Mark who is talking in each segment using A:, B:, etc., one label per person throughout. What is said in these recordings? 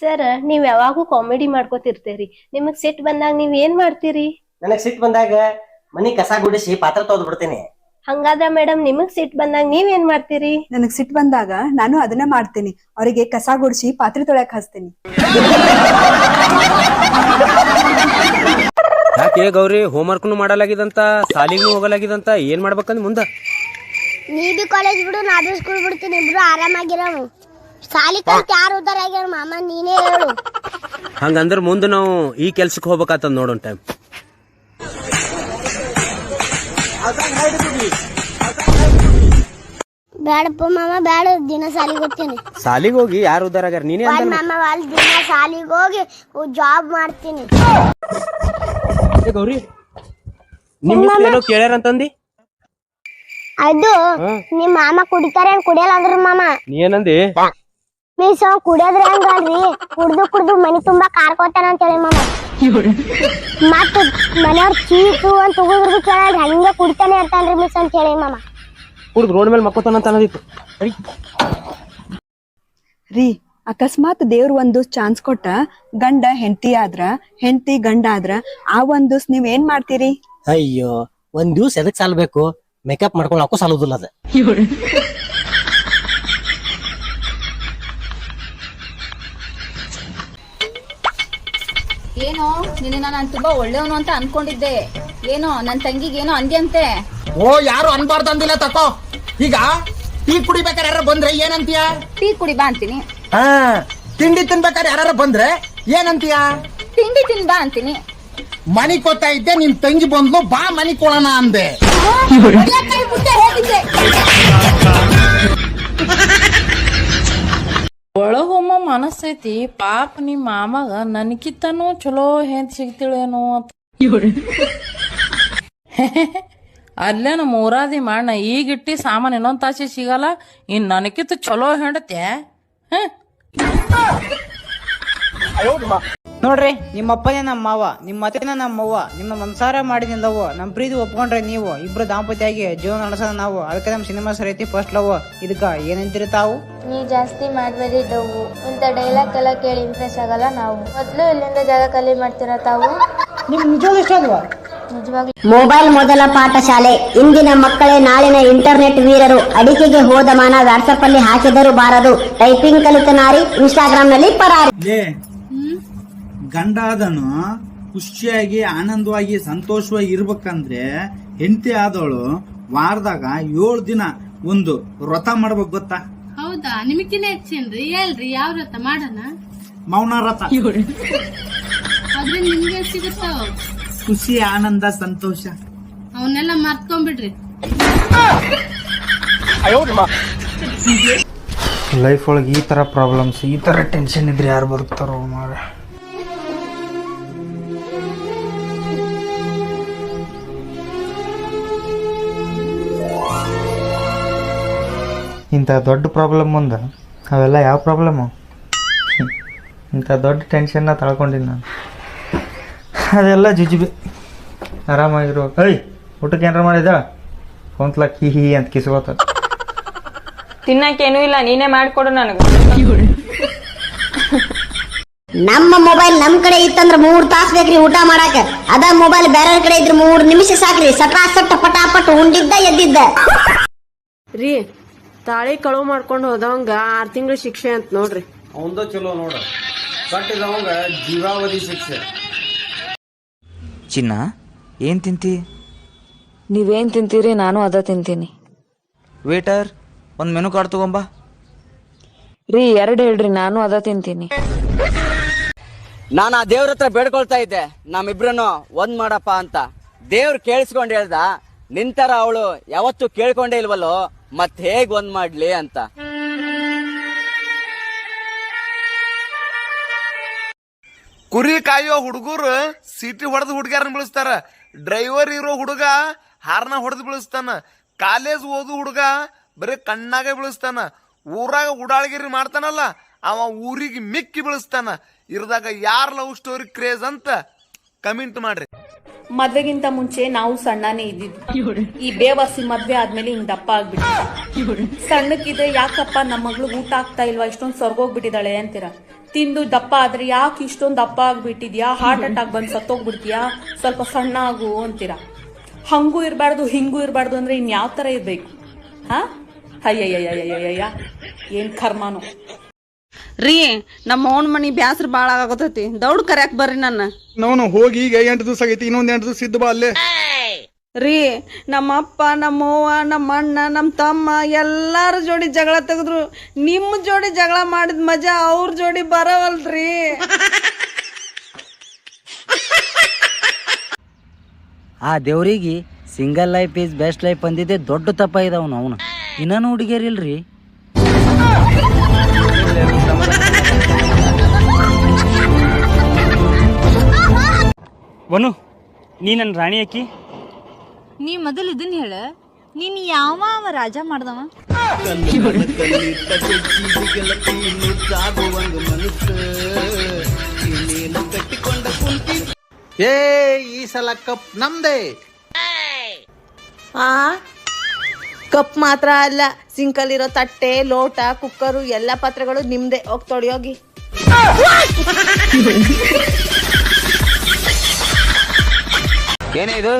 A: Sir ನೀವ್ ಯಾವಾಗೂ comedy ಮಾಡ್ಕೋತಿರ್ತೀರಿ, ನಿಮಗ್ ಸಿಟ್ ಬಂದಾಗ ನೀವ್ ಏನ್ ಮಾಡ್ತೀರಿ?
B: ನನಗ್ ಸಿಟ್ ಬಂದಾಗ ಮನಿ ಕಸ ಗುಡಿಸಿ ಪಾತ್ರ ತೊಳ್ದು ಬಿಡ್ತೀನಿ.
A: ಹಂಗಾದ್ರ ಮೇಡಮ್ ನಿಮಗ್ ಸಿಟ್ ಬಂದಾಗ ನೀವ್ ಏನ್ ಮಾಡ್ತೀರಿ?
C: ನನಗ್ ಸಿಟ್ ಬಂದಾಗ ನಾನು ಅದನ್ನ ಮಾಡ್ತೀನಿ, ಅವರಿಗೆ ಕಸ ಗುಡಿಸಿ ಪಾತ್ರೆ ತೊಳ್ಯಾಕ್ ಹಚ್ತೀನಿ.
D: ಯಾಕೆ ಗೌರಿ ಹೋಮ್ವರ್ಕ್ನು ಮಾಡಲಾಗಿದಂತ ಸಾಲಿಗೂ ಹೋಗಲಾಗಿದಂತ ಏನ್ ಮಾಡ್ಬೇಕಂದ್ ಮುಂದ?
E: ನೀ ಬಿ ಕಾಲೇಜ್ ಬಿಡು, ನಾ ಬಿ ಸ್ಕೂಲ್ ಬಿಡ್ತೀನಿ, ಇಬ್ರು ಆರಾಮಾಗಿರವು. ಸಾಲಿ ಕಲ್ತ್ ಯಾರು ಉದ್ದಾರ ಆಗ್ಯಾರ ಮಾಮ, ನೀನೇ ಹೇಳು.
D: ಹಂಗಂದ್ರ ಮುಂದ ನಾವು ಈ ಕೆಲ್ಸಕ್ಕೆ ಹೋಗ್ಬೇಕಾತಂದ್ ನೋಡೋಣ ಟೈಮ್.
E: ಬ್ಯಾಡಪ್ಪ ಮಾಮ ಬ್ಯಾಡ, ದಿನ ಸಾಲಿಗೆ ಹೋಗ್ತೀನಿ.
D: ಸಾಲಿಗೆ ಹೋಗಿ ಯಾರು ಉದ್ದಾರ ಆಗ್ಯಾರ? ನೀನೇ
E: ಮಾಮ ಅಲ್ಲಿ ದಿನ ಸಾಲಿಗೆ ಹೋಗಿ ಜಾಬ್ ಮಾಡ್ತೀನಿ.
D: ಗೌರಿ ನಿಮ್ ಏನೋ ಕೇಳ್ಯಾರಂತಂದಿ?
E: ಅದು ನಿಮ್ ಮಾಮ ಕುಡಿತಾರೆ ಕುಡಿಯಲ್ಲ ಅಂದ್ರ ಮಾಮ.
D: ನೀ ಏನಂದಿ?
E: ಮೀಸ್ ಕುಡಿಯೋದ್ರ ಹೆಂಗಲ್ರಿ, ಕುಡ್ದು ಮನಿ ತುಂಬಾ ಕಾರ್ಕೋತಾನ ಅಂತ ಹೇಳಿ ಮಾಮ. ಮತ್ತ ಮನೆಯವ್ರ ಚೀಸು ಅಂತ ತಗೋದ್ರದು ಕೇಳಲ್ರಿ, ಹಂಗೆ ಕುಡಿತಾನೆ ಇರ್ತಾನ್ರಿ ಮಿಸ್ ಅಂತ ಹೇಳಿ ಮಾಮ.
D: ಕುಡ್ದು ರೋಡ್ ಮೇಲೆ ಮಕ್ಕೋತಾನ ಅಂತ ಅನ್ನೋದಿತ್ತು
C: ರೀ, ಅಕಸ್ಮಾತ್ ದೇವ್ರ ಒಂದು ಚಾನ್ಸ್ ಕೊಟ್ಟ ಗಂಡ ಹೆಂಡತಿ ಆದ್ರ, ಹೆಂಡತಿ ಗಂಡ ಆದ್ರ, ಆ ಒಂದ್ ದಿವ್ಸ ನೀವ್ ಏನ್ ಮಾಡ್ತೀರಿ?
B: ಅಯ್ಯೋ, ಒಂದ್ ದಿವ್ಸ ಎದಕ್ ಸಾಲ್ಬೇಕು? ಮೇಕಪ್ ಮಾಡ್ಕೊಂಡು ಹಾಕೋ ಸಾಲುದಿಲ್ಲ ಅದ.
F: ಏನೋ ನಿನ್ನ ನಾನು ತುಂಬಾ ಒಳ್ಳೆಯವನು ಅಂತ ಅನ್ಕೊಂಡಿದ್ದೆ, ಏನೋ ನನ್ ತಂಗಿಗೆ ಏನೋ ಅಂದ್ಯಂತೆ.
G: ಓ, ಯಾರು ಅನ್ಬಾರ್ದಂದಿಲ್ಲ ತಕೋ. ಈಗ ಟೀ ಕುಡಿಬೇಕಾರೆ ಯಾರು ಬಂದ್ರೆ ಏನಂತೀಯ?
F: ಟೀ ಕುಡಿ ಬಾ ಅಂತೀನಿ.
G: ಹಾ, ತಿಂಡಿ ತಿನ್ಬೇಕಾರೆ ಯಾರು ಬಂದ್ರೆ ಏನಂತೀಯ?
F: ತಿಂಡಿ ತಿನ್ ಬಾ ಅಂತೀನಿ.
G: ಮನಿ ಕೊತ್ತಾ ಇದ್ದೆ, ನಿನ್ ತಂಗಿ ಬಂದ್ಲು, ಬಾ ಮನಿ ಕೊಡೋಣ ಅಂದೆ.
H: ಒಳಗೊಮ್ಮ ಮನಸ್ಸೈತಿ, ಪಾಪ ನಿಮ್ಮ ಮಾಮಗ ನನ್ಕಿತ್ತನೂ ಚಲೋ ಹೆಂತ್ ಸಿಗ್ತಿಳೇನೋ ಅಂತ. ಅಲ್ಲೇ ನಮ್ಮ ಊರಾದಿ ಮಾಡ ಈಗಿಟ್ಟಿ ಸಾಮಾನು ಇನ್ನೊಂದ್ ತಾಸಿ ಸಿಗಲ್ಲ, ಇನ್ ನನಕಿತ್ತ ಚಲೋ ಹೆಂಡತೆ.
I: ನೋಡ್ರಿ, ನಿಮ್ಮಪ್ಪನೇ ನಮ್ಮ ಮಾವ, ನಿಮ್ಮ ಅತ್ತೆನ ನಮ್ಮವ್ವ, ನಿಮ್ಮ ಮನ್ಸಾರ ಮಾಡಿನಿಲ್ಲವು, ನಮ್ ಪ್ರೀತಿ ಒಪ್ಕೊಂಡ್ರೆ ನೀವು ಇಬ್ರು ದಾಂಪತ್ಯಾಗಿ ಜೀವನ ನಡೆಸೋದ ನಾವು. ಅದಕ್ಕೆ ನಮ್ ಸಿನಿಮಾ ಸರೈತಿ ಫಸ್ಟ್ ಲವ್. ಇದಕ್ಕ ಏನಂತೀರಿ ತಾವು?
J: ನೀ ಜಾಸ್ತಿ ಮಾಡ್ಬೇಡಿ ಡವ್ವು, ಇಂಥ ಡೈಲಾಗ್ ಎಲ್ಲ ಕೇಳಿ ಇಂಪ್ರೆಸ್ ಆಗಲ್ಲ ನಾವು. ಮೊದ್ಲು ಇಲ್ಲಿಂದ ಜಾಗ ಖಾಲಿ ಮಾಡ್ತೀರಾ ತಾವು?
I: ನಿಮ್ ನಿಜವಾಗ್ಲೂ ಇಷ್ಟ ಅಲ್ವಾ?
J: ನಿಜವಾಗ್ಲೂ.
E: ಮೊಬೈಲ್ ಮೊದಲ ಪಾಠಶಾಲೆ, ಇಂದಿನ ಮಕ್ಕಳೇ ನಾಳಿನ ಇಂಟರ್ನೆಟ್ ವೀರರು. ಅಡಿಕೆಗೆ ಹೋದ ಮಾನ ವಾಟ್ಸಪ್ ಅಲ್ಲಿ ಹಾಕಿದರೂ ಬಾರದು, ಟೈಪಿಂಗ್ ಕಲಿತ ನಾರಿ ಇನ್ಸ್ಟಾಗ್ರಾಮ್ ನಲ್ಲಿ ಪರಾರಿ.
K: ಗಂಡ ಆದನು ಖುಷಿಯಾಗಿ ಆನಂದವಾಗಿ ಸಂತೋಷವಾಗಿ ಇರ್ಬೇಕಂದ್ರೆ ಹೆಂಡತಿ ಆದವಳು ವಾರದಾಗ 7 ದಿನ ಒಂದು ವ್ರತ ಮಾಡ್ಬೇಕು, ಗೊತ್ತಾ?
J: ಹೌದಾ? ನಿಮಗಿನ್ನ ಹೆಚ್ಚೇನ್ರಿ, ಹೇಳ್ರಿ ಯಾವ ವ್ರತ ಮಾಡೋಣ?
K: ಮೌನ ವ್ರತ.
J: ಅದ್ರಿಂದ ನಿಮ್ಗೆ ಸಿಗುತ್ತಾವ
K: ಖುಷಿ, ಆನಂದ, ಸಂತೋಷ.
J: ಅವನ್ನೆಲ್ಲ ಮರ್ತ್ಕೊಂಡ್ಬಿಡ್ರಿ.
L: ಲೈಫ್ ಒಳಗೆ ಈ ತರ ಪ್ರಾಬ್ಲಮ್ಸ್, ಈ ತರ ಟೆನ್ಷನ್ ಇದ್ರೆ ಯಾರು ಬದುಕ್ತಾರೋ ಮಾರ. ಇಂಥ ದೊಡ್ಡ ಪ್ರಾಬ್ಲಮ್ ಮುಂದೆ ಅವೆಲ್ಲ ಯಾವ ಪ್ರಾಬ್ಲಮ್ಮು? ಇಂಥ ದೊಡ್ಡ ಟೆನ್ಷನ್ನ ತಳ್ಕೊಂಡಿನಿ ನಾನು. ಅದೆಲ್ಲ ಜುಜುಬಿ. ಆರಾಮಾಗಿರೋ. ಐ ಊಟಕ್ಕೆ ಏನಾರ ಮಾಡಿದ ಕುಂತ್ಲ ಹಿ ಅಂತ ಕಿಸ್ಕೋತ.
H: ತಿನ್ನಕ್ಕೇನೂ ಇಲ್ಲ, ನೀನೇ ಮಾಡ್ಕೊಡು ನನಗ.
E: ನಮ್ಮ ಮೊಬೈಲ್ ನಮ್ ಕಡೆ ಇತ್ತಂದ್ರ 3 ತಾಸ್ ಬೇಕ್ರಿ ಊಟ ಮಾಡಾಕ. ಅದ ಮೊಬೈಲ್ ಬೇರೆ ಕಡೆ ಇದ್ರ 3 ನಿಮಿಷ ಸಾಕ್ರಿ, ಸಟಾಸಟ್ ಪಟಾಪಟ್ ಉಂಡಿದ್ದ ಎದ್ದಿದ್ದ.
H: ರೀ, ತಾಳಿ ಕಳುವು ಮಾಡ್ಕೊಂಡು ಹೋದವಂಗ 6 ತಿಂಗಳು ಶಿಕ್ಷೆ ಅಂತ ನೋಡ್ರಿ.
D: ಅವಂದ ಚಲೋ ನೋಡ, ಕಟ್ಟಿದವಂಗ ಜೀವಾವಧಿ ಶಿಕ್ಷೆ.
M: ಚಿನ್ನ, ಏನ್ ತಿಂತಿ?
H: ನೀವೇನ್ ತಿಂತೀರಿ ನಾನು ಅದ ತಿಂತೀನಿ.
M: ವೇಟರ್, ಒಂದ್ ಮೆನು ಕಾರ್ಡ್ ತಗೊಂಬ.
H: ರೀ 2 ಹೇಳ್ರಿ, ನಾನು ಅದ ತಿಂತೀನಿ.
I: ನಾನು ಆ ದೇವ್ರ ಹತ್ರ ಬೇಡ್ಕೊಳ್ತಾ ಇದ್ದೆ, ನಮ್ಮಿಬ್ರನ್ನು ಒಂದ್ ಮಾಡಪ್ಪ ಅಂತ. ದೇವ್ರು ಕೇಳಿಸ್ಕೊಂಡ್ ಹೇಳ್ದ, ನಿಂತರ ಅವಳು ಯಾವತ್ತು ಕೇಳ್ಕೊಂಡೇ ಇಲ್ವಲ್ಲೋ, ಮತ್ ಹೇಗ್ ಒಂದ್ ಮಾಡ್ಲಿ ಅಂತ.
G: ಕುರಿ ಕಾಯೋ ಹುಡುಗರು ಸೀಟಿ ಹೊಡೆದು ಹುಡುಗ್ಯಾರನ್ನ ಬೆಳೆಸ್ತಾರ. ಡ್ರೈವರ್ ಇರೋ ಹುಡುಗ ಹಾರ್ನ ಹೊಡೆದು ಬೆಳೆಸ್ತಾನ. ಕಾಲೇಜ್ ಓದು ಹುಡುಗ ಬರೀ ಕಣ್ಣಾಗೆ ಬೆಳೆಸ್ತಾನ. ಊರಾಗ ಉಡಾಳ್ಗಿರಿ ಮಾಡ್ತಾನಲ್ಲ, ಅವ ಊರಿಗೆ ಮಿಕ್ಕಿ ಬೆಳೆಸ್ತಾನ. ಇರದಾಗ ಯಾರ್ ಲವ್ ಸ್ಟೋರಿ ಕ್ರೇಜ್ ಅಂತ ಕಮೆಂಟ್ ಮಾಡ್ರಿ.
H: ಮದ್ವೆಗಿಂತ ಮುಂಚೆ ನಾವು ಸಣ್ಣನೇ ಇದ್ದಿದ್ದು, ಈ ಬೇವರ್ಸಿ ಮದ್ವೆ ಆದ್ಮೇಲೆ ಹಿಂಗ್ ದಪ್ಪ ಆಗ್ಬಿಟ್ಟು. ಸಣ್ಣಕ್ಕಿದೆ ಯಾಕಪ್ಪ ನಮ್ಮ ಮಗಳು ಊಟ ಆಗ್ತಾ ಇಲ್ವಾ, ಇಷ್ಟೊಂದು ಸ್ವರ್ಗೋಗ್ಬಿಟ್ಟಿದ್ದಾಳೆ ಅಂತೀರ. ತಿಂದು ದಪ್ಪ ಆದ್ರೆ ಯಾಕೆ ಇಷ್ಟೊಂದು ದಪ್ಪ ಆಗ್ಬಿಟ್ಟಿದ್ಯಾ, ಹಾರ್ಟ್ ಅಟ್ಯಾಕ್ ಬಂದು ಸತ್ತೋಗ್ಬಿಡ್ತೀಯಾ, ಸ್ವಲ್ಪ ಸಣ್ಣ ಆಗು ಅಂತೀರಾ. ಹಂಗೂ ಇರಬಾರ್ದು ಹಿಂಗೂ ಇರಬಾರ್ದು ಅಂದ್ರೆ ಇನ್ಯಾವ ಥರ ಇರಬೇಕು? ಹಾ, ಅಯ್ಯಯ್ಯಯ್ಯಯ್ಯಯ್ಯ, ಏನ್ ಕರ್ಮಾನು.
N: ರೀ, ನಮ್ಮ ಅವನ ಮನಿ ಬ್ಯಾಸ್ರ ಬಾಳ ಆಗತೈತಿ, ದೌಡ್ ಕರ್ಯಾಕ್ ಬರ್ರಿ ನನ್ನ.
O: ನಾವು ಹೋಗಿ ಈಗ 8 ದಿವಸ ಆಗೈತಿ, ಇನ್ನೊಂದ್ 8 ದಿವಸ ಇದ್ದು ಬಾ ಅಲ್ಲೇ.
N: ರೀ, ನಮ್ಮ ಅಪ್ಪ, ನಮ್ಮ ಅವ್ವ, ನಮ್ಮ ಅಣ್ಣ, ನಮ್ಮ ತಮ್ಮ ಎಲ್ಲಾರ ಜೋಡಿ ಜಗಳ ತೆಗೆದ್ರು. ನಿಮ್ಮ ಜೋಡಿ ಜಗಳ ಮಾಡಿದ ಮಜಾ ಅವ್ರ ಜೋಡಿ ಬರವಲ್ರಿ.
P: ಆ ದೇವ್ರಿಗೆ single life is best life ಅಂದಿದ್ದೆ ದೊಡ್ಡ ತಪ್ಪ ಇದಾವನು. ಅವನು ಇನ್ನೂ ಹುಡುಗಿಯರಿಲ್ರಿ.
Q: ವನು, ನೀ ನನ್ನ ರಾಣಿ ಅಕ್ಕಿ.
R: ನೀ ಮೊದಲು ಇದನ್ನ ಹೇಳ, ನೀನ್ ಯಾವ ರಾಜ ಮಾಡ್ದವ?
S: ಏ, ಈ ಸಲ ಕಪ್ ನಮ್ದೇ.
N: ಆ ಕಪ್ ಮಾತ್ರ ಅಲ್ಲ, ಸಿಂಕಲ್ಲಿರೋ ತಟ್ಟೆ, ಲೋಟ, ಕುಕ್ಕರು ಎಲ್ಲ ಪಾತ್ರೆಗಳು ನಿಮ್ದೆ. ಹೋಗಿ ತೊಳೆಯೋಗಿ.
M: ಏನೇ ಇದು?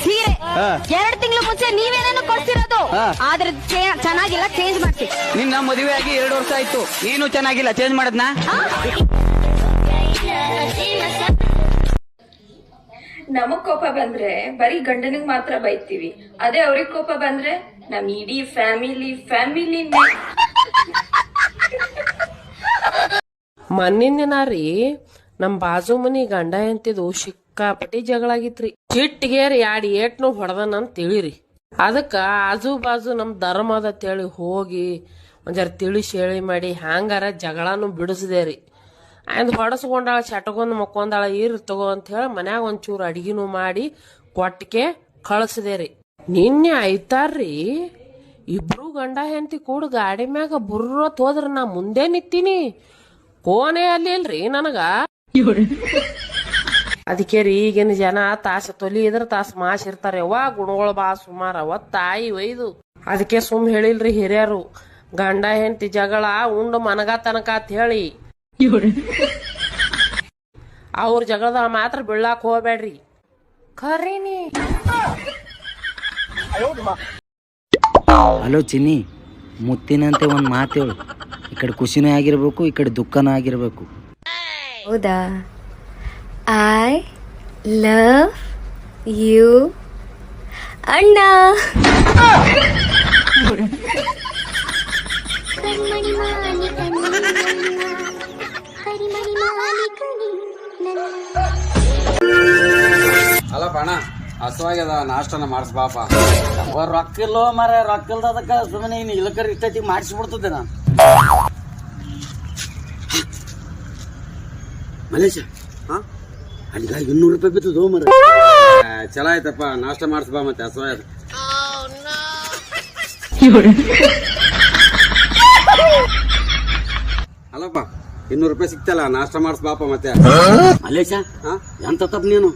E: ಸೀರೆ 2 ತಿಂಗಳ ಮುಂಚೆ ನೀವೇನೇನು ಕೊಡ್ತಿರೋದು, ಆದ್ರೆ ಚೆನ್ನಾಗಿಲ್ಲ, ಚೇಂಜ್ ಮಾಡ್ಸಿ.
M: ನಿನ್ನ ಮದುವೆ ಆಗಿ 2 ವರ್ಷ ಆಯ್ತು, ನೀನು ಚೆನ್ನಾಗಿಲ್ಲ, ಚೇಂಜ್ ಮಾಡದ್ನಾ?
F: ನಮಗ್ ಕೋಪ ಬಂದ್ರೆ ಬರೀ ಗಂಡನಿಗ್ ಮಾತ್ರ ಬೈತೀವಿ, ಅದೇ ಅವ್ರಿಗೆ ಕೋಪ ಬಂದ್ರೆ ನಮ್ ಇಡೀ ಫ್ಯಾಮಿಲಿ.
H: ಮೊನ್ನಿನ ರೀ ನಮ್ ಬಾಜು ಮನಿ ಗಂಡ ಎಂತಿದ್ದು ಸಿಕ್ಕಾಪಟ್ಟಿ ಜಗಳಾಗಿತ್ರಿ. ಚಿಟ್ಟಿಗೇರಿ 2 ಏಟ್ನು ಹೊಡೆದನಂತ ತಿಳಿರಿ. ಅದಕ್ಕ ಆಜು ಬಾಜು ನಮ್ ಧರ್ಮ ಅದ ತೇಳಿ ಹೋಗಿ ಒಂಜರ ತಿಳಿಸಿ ಹೇಳಿ ಮಾಡಿ ಹ್ಯಾಂಗಾರ ಜಗಳನು ಬಿಡಿಸ್ದೆ ರೀ. ಅಂದ್ ಹೊಡಸ್ಕೊಂಡಾಳ, ಚಟಗೊಂದು ಮಕ್ಕೊಂದಾಳ, ಇರ್ ತಗೋ ಅಂತ ಹೇಳಿ ಮನ್ಯಾಗ ಒಂಚೂರು ಅಡಿಗೆನೂ ಮಾಡಿ ಕೊಟ್ಟಿಗೆ ಕಳಿಸ್ದೆ ರೀ. ನಿನ್ನೆ ಆಯ್ತಾರ್ರಿ ಇಬ್ರು ಗಂಡ ಹೆಂಡತಿ ಕೂಡ ಗಾಡಿ ಮ್ಯಾಗ ಬುರ್ರತ್ ಹೋದ್ರ ನಾ ಮುಂದೆ ನಿಂತೀನಿ, ಕೋನೆ ಅಲ್ಲಿ ಇಲ್ರಿ ನನಗ. ಅದಕ್ಕೆ ರೀ ಈಗಿನ ಜನ ತಾಸ ತೊಲಿ ಇದ್ರ ತಾಸ ಮಾಸ್ ಇರ್ತಾರೆ. ಯವ್ವ ಗುಣಗಳು ಬಾ ಸುಮಾರ ತಾಯಿ ಒಯ್ದು. ಅದಕ್ಕೆ ಸುಮ್ ಹೇಳಿಲ್ರಿ ಹಿರಿಯರು, ಗಂಡ ಹೆಂಡತಿ ಜಗಳ ಉಂಡು ಮನಗ ತನಕ ಅಂತ ಹೇಳಿ. ಅವ್ರ ಜಗಳದ ಮಾತ್ರ ಬೀಳಾಕ್ ಹೋಗ್ಬೇಡ್ರಿ. ಖರೀನಿ.
P: ಹಲೋ ಚಿನ್ನಿ, ಮುತ್ತಿನಂತೆ ಒಂದು ಮಾತು ಹೇಳು. ಈ ಕಡೆ ಖುಷಿನೂ ಆಗಿರ್ಬೇಕು, ಈ ಕಡೆ ದುಃಖನೂ ಆಗಿರ್ಬೇಕು.
J: ಹೌದಾ? ಐ ಲವ್ ಯು ಅಣ್ಣ.
T: ಅಲ್ಲಪ್ಪ ಅಣ್ಣ, ಹಸುವಾಗ್ಯದ, ನಾಷ್ಟನ ಮಾಡಿಸ್ಬಾಪ.
P: ರೊಕ್ಕ ಇಲ್ಲೋ ಮರ, ರೊಕ್ಕ ಇಲ್ದದಕ್ಕ ಸುಮ್ಮನೆ ಇನ್ನು ಇಳಕರ್ ಇಷ್ಟೈತಿ ಮಾಡಿಸ್ಬಿಡ್ತದೆ ನಾನು.
T: ಮಲೇಶ, ಅಲ್ಲಿಗ 200 ರೂಪಾಯಿ ಬಿತ್ತದ ಮರ. ಚಲೋ ಆಯ್ತಪ್ಪ, ನಾಷ್ಟ ಮಾಡಿಸ್ಬಾ. ಮತ್ತೆ ಹಸುವಾಗ್ಯದ. ಅಲ್ಲಪ್ಪ 200 ರೂಪಾಯಿ ಸಿಕ್ತಲ್ಲ, ನಾಷ್ಟ ಮಾಡಿಸ್ಬಾಪ. ಮತ್ತೆ
P: ಮಲೇಶ, ಎಂತ ತಪ್ಪ ನೀನು?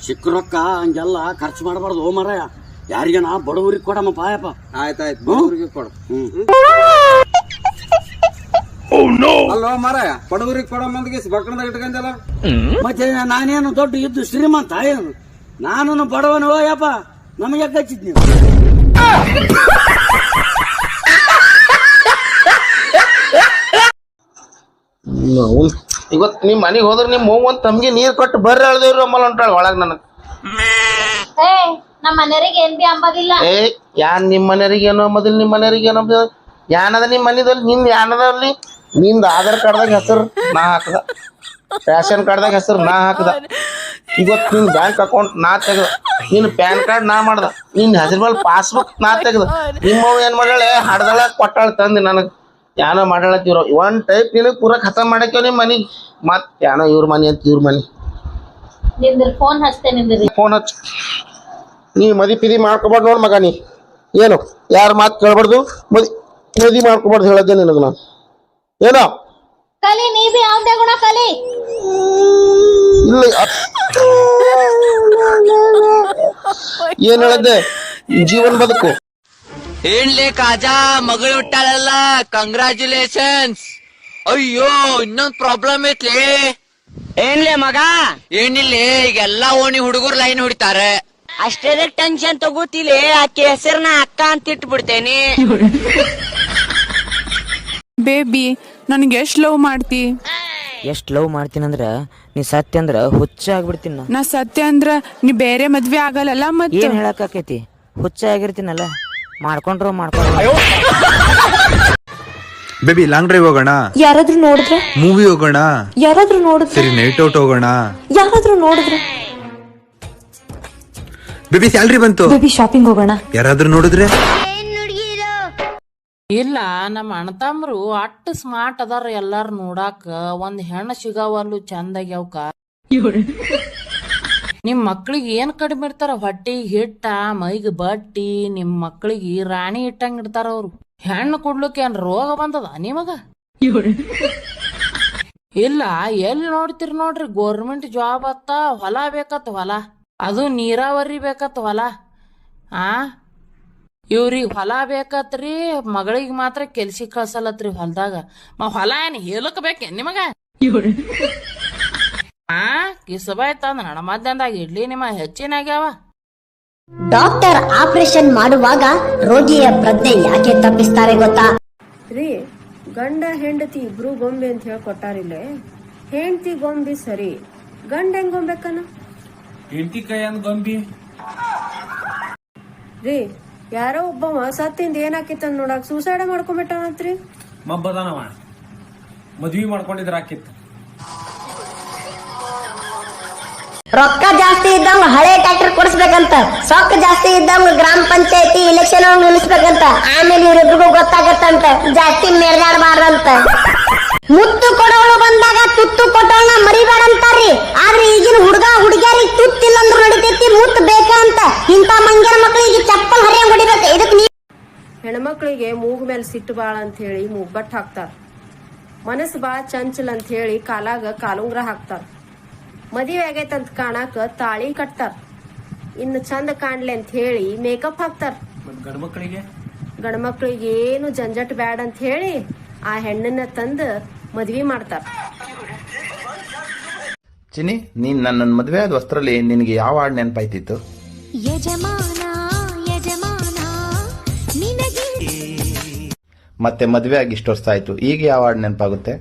P: ಸಿಕ್ಕ ರೊಕ್ಕ ಹಂಗೆಲ್ಲ ಖರ್ಚು ಮಾಡಬಾರ್ದು ಓ ಮರ. ಯಾರಿಗನ ಬಡವರಿಗೆ ಕೊಡಮ್ಮ ಪಾಯಪ್ಪ.
T: ಆಯ್ತಾಯ್ತು, ಬಡವರಿಗೆ ಕೊಡು. ಅಲ್ಲೋ ಮರ, ಬಡವರಿಗೆ ಕೊಡೋ ಮಂದಿಗೆ ಬಕ್ಕಣದಾಗ ಇಟ್ಕೊಂಡಲ್ಲ.
P: ಮತ್ತೆ ನಾನೇನು ದೊಡ್ಡ ಇದ್ದು ಶ್ರೀಮಂತ ಏನು? ನಾನು ಬಡವನು ಯಪ್ಪ, ನಮಗೆ ಯಾಕೆ ಹಚ್ಚಿದ್ ನೀವು?
S: ಇವತ್ ನಿಮ್ ಮನಿಗ್ ಹೋದ್ರ ನಿಮ್ ಒಂದ್ ತಮ್ಗೆ ನೀರ್ ಕೊಟ್ಟು ಬರ್ರಿ ಅಳ್ದೇವ್ರಿ ಅಮ್ಮಲ್ ಹೊಂಟಾಳ ಒಳಗ್ ನನಗ್.
E: ನಮ್ಮ ಮನೆಯವ್ರಿಗೆ ಏನ್ ಬಿ ಅಂಬದಿಲ್ಲ.
S: ಯಾನ್ ನಿಮ್ ಮನೆಯವ್ರಿಗೆ ಏನೋ ಅಂಬದಿಲ್ಲ, ನಿಮ್ ಮನೆಯವ್ರಿಗೆ ಏನೋ ಯಾನದ ನಿಮ್ ಮನಿದಲ್ಲಿ? ನಿಂದ ಯಾನದಲ್ಲಿ? ನಿಂದ ಆಧಾರ್ ಕಾರ್ಡ್ದಾಗ ಹೆಸರು ನಾ ಹಾಕದ, ರೇಷನ್ ಕಾರ್ಡ್ದಾಗ ಹೆಸರು ನಾ ಹಾಕದ, ಇವತ್ತು ನಿನ್ ಬ್ಯಾಂಕ್ ಅಕೌಂಟ್ ನಾ ತೆಗ್ದ, ನಿನ್ ಪ್ಯಾನ್ ಕಾರ್ಡ್ ನಾ ಮಾಡ್ದ, ನಿನ್ ಹೆಸರು ಮೇಲೆ ಪಾಸ್ಬುಕ್ ನಾ ತೆಗ್ದ. ನಿಮ್ಮವ್ ಏನ್ ಮಾಡಾಳೆ, ಹಡ್ದಳ ಕೊಟ್ಟಾಳ ತಂದಿ ನನಗ್. ಯಾನೋ ಮಾಡಾಳತ್ತಿವ್ರು ಒಂದ್ ಟೈಪ್ ನಿನಗ್ ಪೂರ ಖತಮ್ ಮಾಡಾಕ್ಯವ್ ನಿಮ್ ಮನಿ. ಮತ್ ಯಾನೋ ಇವ್ರ ಮನಿ ಅಂತ ಇವ್ರ ಮನಿ.
E: ಫೋನ್ ಹಚ್ತೇನೆ,
S: ಫೋನ್ ಹಚ್ಚ. ನೀ ಮದಿ ಪಿದಿ ಮಾಡ್ಕೊಬಾರ್ದು ನೋಡ್ ಮಗ. ನೀ ಏನು ಯಾರ ಮಾತು ಕೇಳ್ಬಾರ್ದು, ಮದಿ ಮಾಡ್ಕೊಬಾರ್ದು ಹೇಳದ್ದೆ ನಿನಗ ನಾನು. ಏನೋ
E: ಕಲಿ, ನೀ ಬಿ ಯಾವ್ದೇ ಗುಣ ಕಲಿ.
S: ಇಲ್ಲ ಏನ್ ಹೇಳದ್ದೆ, ಜೀವನ್ ಬದುಕು.
M: ಏನ್ಲೇ ಕಾಜಾ, ಮಗಳು ಹುಟ್ಟಾಳಲ್ಲ, ಕಂಗ್ರಾಚುಲೇಷನ್ಸ್. ಅಯ್ಯೋ ಇನ್ನೊಂದ್ ಪ್ರಾಬ್ಲಮ್ ಐತ್ಲಿ. ಏನ್ಲೇ ಮಗ? ಏನಿಲ್ಲ, ಈಗೆಲ್ಲಾ ಓಣಿ ಹುಡುಗರು ಲೈನ್ ಹೊಡಿತಾರೆ. ಅಷ್ಟೇ ಟೆನ್ಷನ್ ತಗೋತಿಲಿ, ಆಕೆ ಹೆಸರನ್ನ ಅಕ್ಕ ಅಂತ ಇಟ್ಬಿಡ್ತೇನಿ.
U: ಬೇಬಿ ನನ್ಗೆ ಎಷ್ಟ್ ಲವ್ ಮಾಡ್ತಿ?
V: ಎಷ್ಟ್ ಲವ್ ಮಾಡ್ತೀನಂದ್ರ ನೀ ಸತ್ಯ ಅಂದ್ರ ಹುಚ್ಚ ಆಗ್ಬಿಡ್ತೀನ.
U: ನಾ ಸತ್ಯ ಅಂದ್ರ ನೀ ಬೇರೆ ಮದ್ವೆ ಆಗಲ್ಲ. ಮತ್ತ
V: ಏನ್ ಹೇಳಕ್ ಆಕೈತಿ? ಹುಚ್ಚ ಆಗಿರ್ತೀನಲ್ಲ, ಮಾಡ್ಕೊಂಡ್ರು
W: ಬೇಬಿ ಲಾಂಗ್ ಡ್ರೈವ್ ಹೋಗೋಣ?
U: ಯಾರಾದ್ರೂ ನೋಡಿದ್ರೆ?
W: ಮೂವಿ ಹೋಗೋಣ?
U: ಯಾರಾದ್ರೂ ನೋಡಿದ್ರೆ?
W: ಸರಿ ನೈಟ್ ಔಟ್ ಹೋಗೋಣ?
U: ಯಾರಾದ್ರೂ ನೋಡಿದ್ರೆ?
W: ಬೇಬಿ ಸ್ಯಾಲ್ರಿ ಬಂತು,
U: ಬೇಬಿ ಶಾಪಿಂಗ್ ಹೋಗೋಣ?
W: ಯಾರಾದ್ರೂ ನೋಡಿದ್ರೆ?
H: ಇಲ್ಲ, ನಮ್ಮ ಅಣ್ಣತಮ್ರು ಅಟ್ಟು ಸ್ಮಾರ್ಟ್ ಅದಾರ, ಎಲ್ಲಾರು ನೋಡಾಕ. ಒಂದ್ ಹೆಣ್ಣು ಸಿಗಾವಲ್ಲು ಚಂದಾಗಿ ಅವಕ. ನಿಮ್ ಮಕ್ಳಿಗೆ ಏನ್ ಕಡಿಮೆ ಇರ್ತಾರ? ಹೊಟ್ಟಿಗೆ ಹಿಟ್ಟ, ಮೈಗೆ ಬಟ್ಟಿ. ನಿಮ್ ಮಕ್ಳಿಗೆ ರಾಣಿ ಇಟ್ಟಂಗ್ ಇಡ್ತಾರ ಅವ್ರು. ಹೆಣ್ಣು ಕೊಡ್ಲಿಕ್ಕೆ ಏನ್ ರೋಗ ಬಂದದ ನಿಮಗ? ಇಲ್ಲ, ಎಲ್ಲಿ ನೋಡ್ತಿರ್ ನೋಡ್ರಿ, ಗೋರ್ಮೆಂಟ್ ಜಾಬ್ ಅತ್ತ, ಹೊಲ ಬೇಕತ್ ಹೊಲ, ಅದು ನೀರಾವರಿ ಬೇಕತ್ ಹೊಲ. ಇವ್ರಿಗೆ ಹೊಲ ಬೇಕತ್ರಿ, ಮಗಳಿಗೆ ಮಾತ್ರ ಕೆಲ್ಸಿಗೆ ಕಳ್ಸಲತ್ರಿ ಹೊಲದಾಗ. ಹೊಲ ಏನ್ ಹೇಳಕ್ ಬೇಕೇನ್ ನಿಮಗ? ಕಿಸಬಾಯ್ತಂದ ನಡ ಮಧ್ಯಾಹ್ನದಾಗ ಇಡ್ಲಿ ನಿಮ್ಮ ಹೆಚ್ಚಿನಾಗ್ಯಾವ.
E: ಡಾಕ್ಟರ್ ಆಪರೇಷನ್ ಮಾಡುವಾಗ ರೋಗಿಯ ಪ್ರಜ್ಞೆ ಯಾಕೆ ತಪ್ಪಿಸ್ತಾರೆ ಗೊತ್ತಾ?
X: ರೀ, ಗಂಡ ಹೆಂಡತಿ ಇಬ್ರು ಗೊಂಬೆ ಅಂತ ಹೇಳಿ ಕೊಟ್ಟಾರಿಲ್ಲೇ. ಹೆಂಡತಿ ಗೊಂಬಿ ಸರಿ, ಗಂಡ ಹೆಂಗ್ ಗೊಂಬೆಕನ?
D: ಹೆಂಡತಿ ಕೈಯಂದ್ ಗೊಂಬಿ.
X: ರೀ, ಯಾರೋ ಒಬ್ಬ ಸತ್ತಿಂದ ಏನಾಕಿತ್ತ ನೋಡಕ್ ಸೂಸೈಡ್ ಮಾಡ್ಕೊಂಡ್ಬಿಟ್ಟಾನಂತ್ರಿ.
D: ಮಬ್ಬದಾನವ ಮದ್ವಿ ಮಾಡ್ಕೊಂಡಿದ್ರ ಆಕಿತ್ತು.
E: ರೊಕ್ಕ ಜಾಸ್ತಿ ಇದ್ದಂಗ ಹಳೆ ಟ್ರ್ಯಾಕ್ಟರ್ ಕೊಡಿಸ್ಬೇಕಂತ, ಸೊಕ್ಕ ಜಾಸ್ತಿ ಇದ್ದಂಗ ಗ್ರಾಮ ಪಂಚಾಯತಿ ಇಲೆಕ್ಷನ್ ನಿಲ್ಲಿಸ್ಬೇಕಂತ. ಆಮೇಲೆ ಇವ್ರಿಬ್ರಿಗೂ ಗೊತ್ತಾಗತ್ತಂತ ಜಾಸ್ತಿ ಮೆರೆದಾಡಬಾರ್ದಂತ. ಮುತ್ತು ಕೊಡೋಳು ಬಂದಾಗ ತುತ್ತು ಕೊಟ್ಟವಳನ್ನ ಮರಿಬೇಡ ಅಂತಾರ್ರಿ. ಆದ್ರೆ ಈಗಿನ ಹುಡುಗಿಯರಿಗೆ ತುತ್ತಿಲ್ಲ ಅಂದ್ರೂ ನಡಿತೈತಿ, ಮುತ್ತು ಬೇಕಂತ. ಇಂತ ಮಂಗ್ಯರ ಮಕ್ಕಳಿಗೆ ಚಪ್ಪಲ್ ಹರಿಯಂಗ್ ಹೊಡಿಬೇಕು. ಇದಕ್
X: ಹೆಣ್ಮಕ್ಳಿಗೆ ಮೂಗ್ ಮೇಲೆ ಸಿಟ್ಟು ಬಾಳ ಅಂತ ಹೇಳಿ ಮೂಗ್ಬಟ್ ಹಾಕ್ತಾರ. ಮನಸ್ಸು ಬಾಳ ಚಂಚಲ್ ಅಂತ ಹೇಳಿ ಕಾಲಾಗ ಕಾಲುಂಗ್ರ ಹಾಕ್ತಾರ. ಮದುವೆ ಆಗೈತಂತ ಕಾಣಾಕ ತಾಳಿ ಕಟ್ತಾರ. ಇನ್ನು ಚಂದ ಕಾಣ್ಲಿ ಅಂತ ಹೇಳಿ ಮೇಕಪ್ ಹಾಕ್ತಾರ. ಗಂಡ್ಮಕ್ಳಿಗೆ ಏನು ಜಂಜಟ್ ಬ್ಯಾಡ ಅಂತ ಹೇಳಿ ಆ ಹೆಣ್ಣನ್ನ ತಂದ ಮದ್ವಿ ಮಾಡ್ತಾರ.
S: ಚಿನಿ, ನೀನ್ ನನ್ನ ಮದ್ವೆ ಆದ ವಸ್ತ್ರಲ್ಲಿ ನಿನಗೆ ಯಾವ ಹಾಡು ನೆನಪಾಯ್ತಿತ್ತು? ಮತ್ತೆ ಮದ್ವೆ ಆಗಿ ಇಷ್ಟು ವರ್ಷ ಆಯ್ತು, ಈಗ ಯಾವ ಹಾಡು ನೆನಪಾಗುತ್ತೆ?